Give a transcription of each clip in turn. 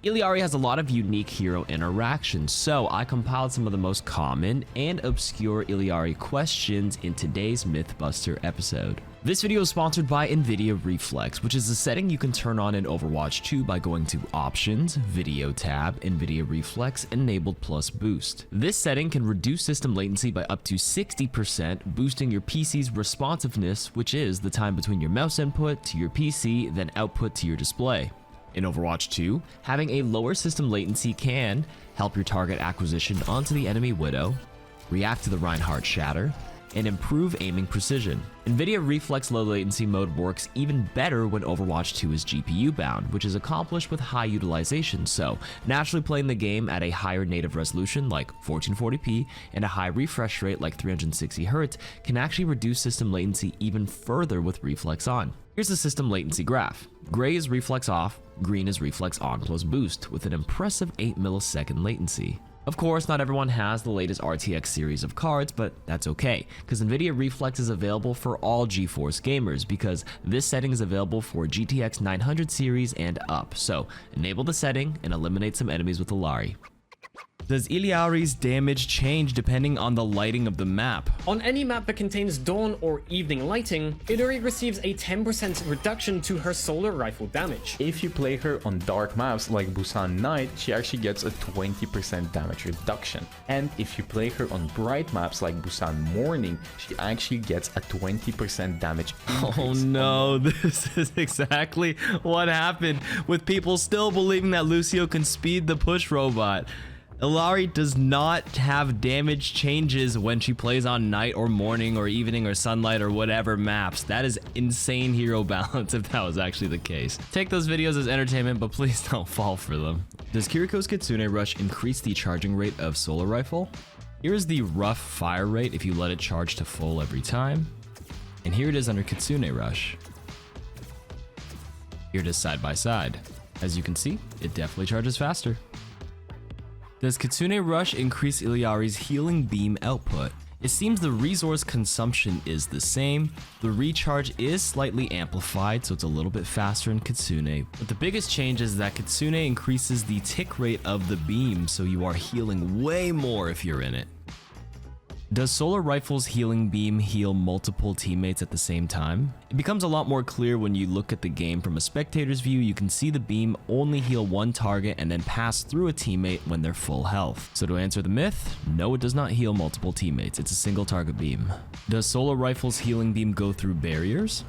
Illari has a lot of unique hero interactions, so I compiled some of the most common and obscure Illari questions in today's Mythbuster episode. This video is sponsored by NVIDIA Reflex, which is a setting you can turn on in Overwatch 2 by going to Options, Video tab, NVIDIA Reflex, Enabled plus Boost. This setting can reduce system latency by up to 60%, boosting your PC's responsiveness, which is the time between your mouse input to your PC, then output to your display. In Overwatch 2, having a lower system latency can help your target acquisition onto the enemy Widow, react to the Reinhardt Shatter, and improve aiming precision. NVIDIA Reflex low latency mode works even better when Overwatch 2 is GPU bound, which is accomplished with high utilization, so naturally playing the game at a higher native resolution like 1440p and a high refresh rate like 360Hz can actually reduce system latency even further with Reflex on. Here's the system latency graph. Gray is Reflex off, green is Reflex on plus boost with an impressive 8 millisecond latency. Of course, not everyone has the latest RTX series of cards, but that's okay, because NVIDIA Reflex is available for all GeForce gamers because this setting is available for GTX 900 series and up, so enable the setting and eliminate some enemies with Illari. Does Illari's damage change depending on the lighting of the map? On any map that contains dawn or evening lighting, Illari receives a 10% reduction to her solar rifle damage. If you play her on dark maps like Busan Night, she actually gets a 20% damage reduction. And if you play her on bright maps like Busan Morning, she actually gets a 20% damage increase. Oh no, this is exactly what happened with people still believing that Lucio can speed the push robot. Illari does not have damage changes when she plays on night or morning or evening or sunlight or whatever maps. That is insane hero balance if that was actually the case. Take those videos as entertainment, but please don't fall for them. Does Kiriko's Kitsune Rush increase the charging rate of Solar Rifle? Here is the rough fire rate if you let it charge to full every time. And here it is under Kitsune Rush. Here it is side by side. As you can see, it definitely charges faster. Does Kitsune Rush increase Illari's healing beam output? It seems the resource consumption is the same, the recharge is slightly amplified so it's a little bit faster in Kitsune, but the biggest change is that Kitsune increases the tick rate of the beam so you are healing way more if you're in it. Does Solar Rifle's healing beam heal multiple teammates at the same time? It becomes a lot more clear when you look at the game from a spectator's view. You can see the beam only heal one target and then pass through a teammate when they're full health. So to answer the myth, no, it does not heal multiple teammates. It's a single target beam. Does Solar Rifle's healing beam go through barriers?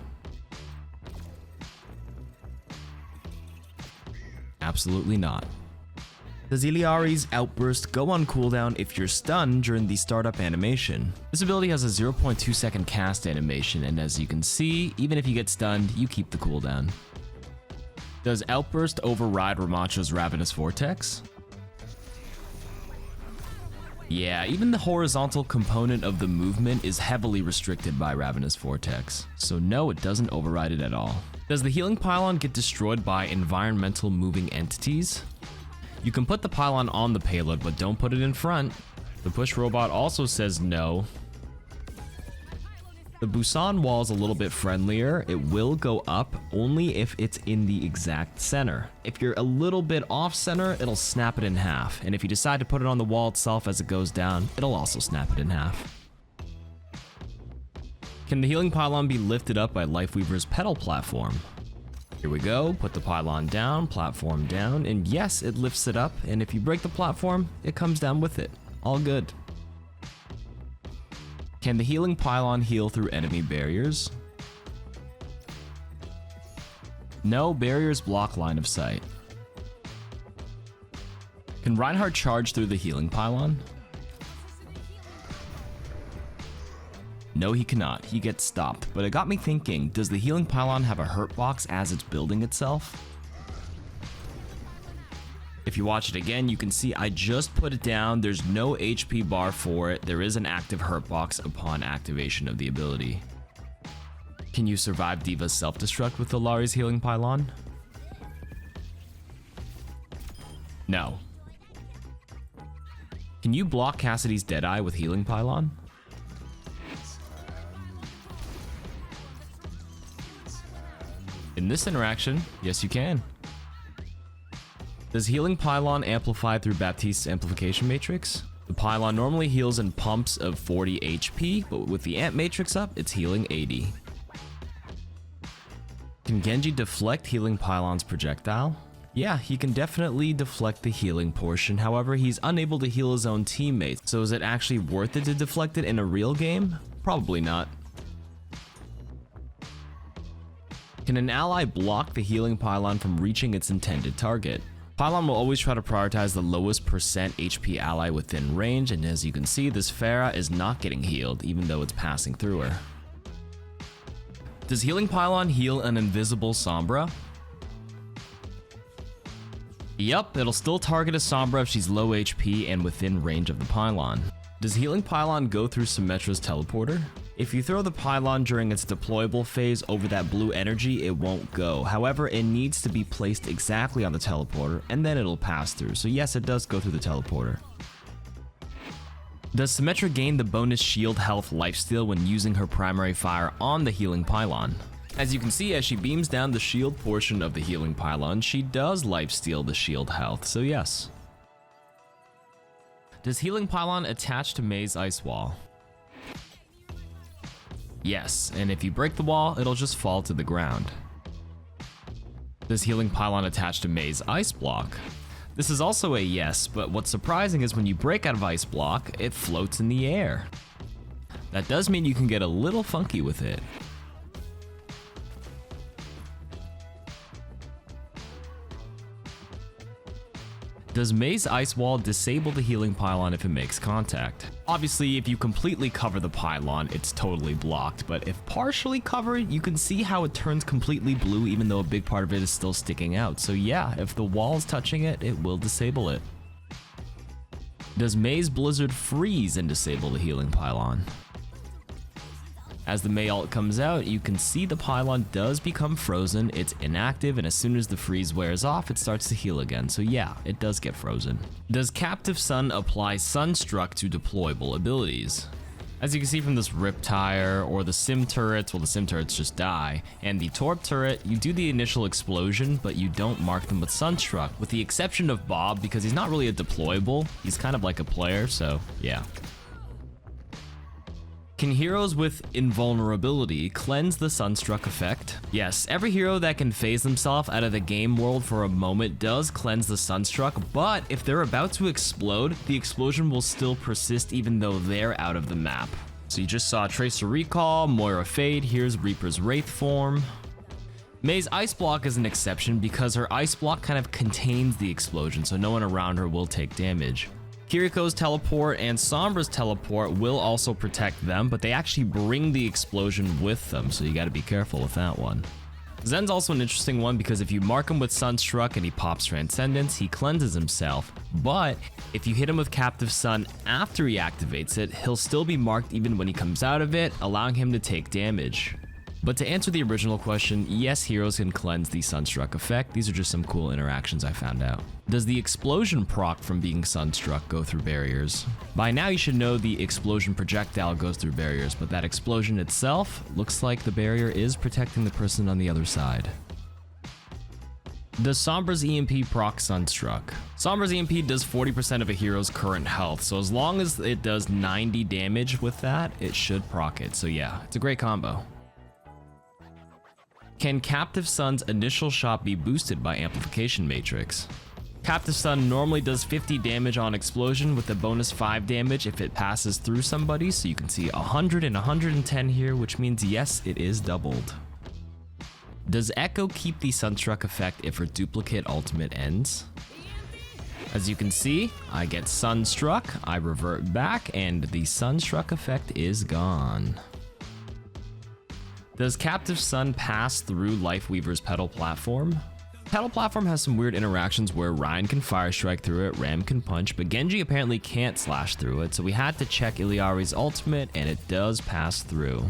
Absolutely not. Does Illari's Outburst go on cooldown if you're stunned during the startup animation? This ability has a 0.2 second cast animation, and as you can see, even if you get stunned, you keep the cooldown. Does Outburst override Ramattra's Ravenous Vortex? Yeah, even the horizontal component of the movement is heavily restricted by Ravenous Vortex, so no, it doesn't override it at all. Does the Healing Pylon get destroyed by environmental moving entities? You can put the pylon on the payload, but don't put it in front. The push robot also says no. The Busan wall is a little bit friendlier. It will go up only if it's in the exact center. If you're a little bit off center, it'll snap it in half. And if you decide to put it on the wall itself as it goes down, it'll also snap it in half. Can the Healing Pylon be lifted up by Lifeweaver's Petal platform? Here we go, put the pylon down, platform down, and yes, it lifts it up, and if you break the platform, it comes down with it. All good. Can the Healing Pylon heal through enemy barriers? No, barriers block line of sight. Can Reinhardt charge through the Healing Pylon? No, he cannot. He gets stopped. But it got me thinking, does the Healing Pylon have a hurtbox as it's building itself? If you watch it again, you can see I just put it down. There's no HP bar for it. There is an active hurtbox upon activation of the ability. Can you survive D.Va's Self-Destruct with Illari's Healing Pylon? No. Can you block Cassidy's Deadeye with Healing Pylon? In this interaction, yes you can. Does Healing Pylon amplify through Baptiste's amplification matrix? The pylon normally heals in pumps of 40 HP, but with the amp matrix up, it's healing 80. Can Genji deflect Healing Pylon's projectile? Yeah, he can definitely deflect the healing portion, however he's unable to heal his own teammates, so is it actually worth it to deflect it in a real game? Probably not. Can an ally block the Healing Pylon from reaching its intended target? Pylon will always try to prioritize the lowest percent HP ally within range, and as you can see, this Pharah is not getting healed, even though it's passing through her. Does Healing Pylon heal an invisible Sombra? Yup, it'll still target a Sombra if she's low HP and within range of the Pylon. Does Healing Pylon go through Symmetra's teleporter? If you throw the Pylon during its deployable phase over that blue energy, it won't go. However, it needs to be placed exactly on the teleporter, and then it'll pass through. So yes, it does go through the teleporter. Does Symmetra gain the bonus shield health lifesteal when using her primary fire on the Healing Pylon? As you can see, as she beams down the shield portion of the Healing Pylon, she does lifesteal the shield health, so yes. Does Healing Pylon attach to Mei's ice wall? Yes, and if you break the wall, it'll just fall to the ground. Does Healing Pylon attach to Mei's ice block? This is also a yes, but what's surprising is when you break out of ice block, it floats in the air. That does mean you can get a little funky with it. Does Mei's Ice Wall disable the Healing Pylon if it makes contact? Obviously, if you completely cover the pylon, it's totally blocked, but if partially covered, you can see how it turns completely blue even though a big part of it is still sticking out. So yeah, if the wall is touching it, it will disable it. Does Mei's Blizzard freeze and disable the Healing Pylon? As the Mei ult comes out, you can see the pylon does become frozen, it's inactive, and as soon as the freeze wears off, it starts to heal again, so yeah, it does get frozen. Does Captive Sun apply Sunstruck to deployable abilities? As you can see from this Rip Tire, or the Sim turrets, well the Sim turrets just die, and the Torp turret, you do the initial explosion, but you don't mark them with Sunstruck, with the exception of Bob, because he's not really a deployable, he's kind of like a player, so yeah. Can heroes with invulnerability cleanse the Sunstruck effect? Yes, every hero that can phase themselves out of the game world for a moment does cleanse the Sunstruck, but if they're about to explode, the explosion will still persist even though they're out of the map. So you just saw Tracer Recall, Moira Fade, here's Reaper's Wraith form. Mei's Ice Block is an exception because her Ice Block kind of contains the explosion, so no one around her will take damage. Kiriko's teleport and Sombra's teleport will also protect them, but they actually bring the explosion with them, so you gotta be careful with that one. Zen's also an interesting one because if you mark him with Sunstruck and he pops Transcendence, he cleanses himself, but if you hit him with Captive Sun after he activates it, he'll still be marked even when he comes out of it, allowing him to take damage. But to answer the original question, yes, heroes can cleanse the Sunstruck effect. These are just some cool interactions I found out. Does the explosion proc from being Sunstruck go through barriers? By now you should know the explosion projectile goes through barriers, but that explosion itself looks like the barrier is protecting the person on the other side. Does Sombra's EMP proc Sunstruck? Sombra's EMP does 40% of a hero's current health, so as long as it does 90 damage with that, it should proc it. So yeah, it's a great combo. Can Captive Sun's initial shot be boosted by Amplification Matrix? Captive Sun normally does 50 damage on explosion with a bonus 5 damage if it passes through somebody, so you can see 100 and 110 here, which means yes, it is doubled. Does Echo keep the Sunstruck effect if her duplicate ultimate ends? As you can see, I get Sunstruck, I revert back, and the Sunstruck effect is gone. Does Captive Sun pass through Lifeweaver's Petal platform? Petal platform has some weird interactions where Ryan can fire strike through it, Ram can punch, but Genji apparently can't slash through it, so we had to check Illari's ultimate, and it does pass through.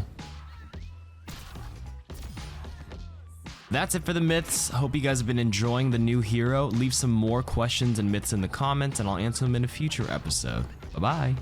That's it for the myths. Hope you guys have been enjoying the new hero. Leave some more questions and myths in the comments, and I'll answer them in a future episode. Bye-bye.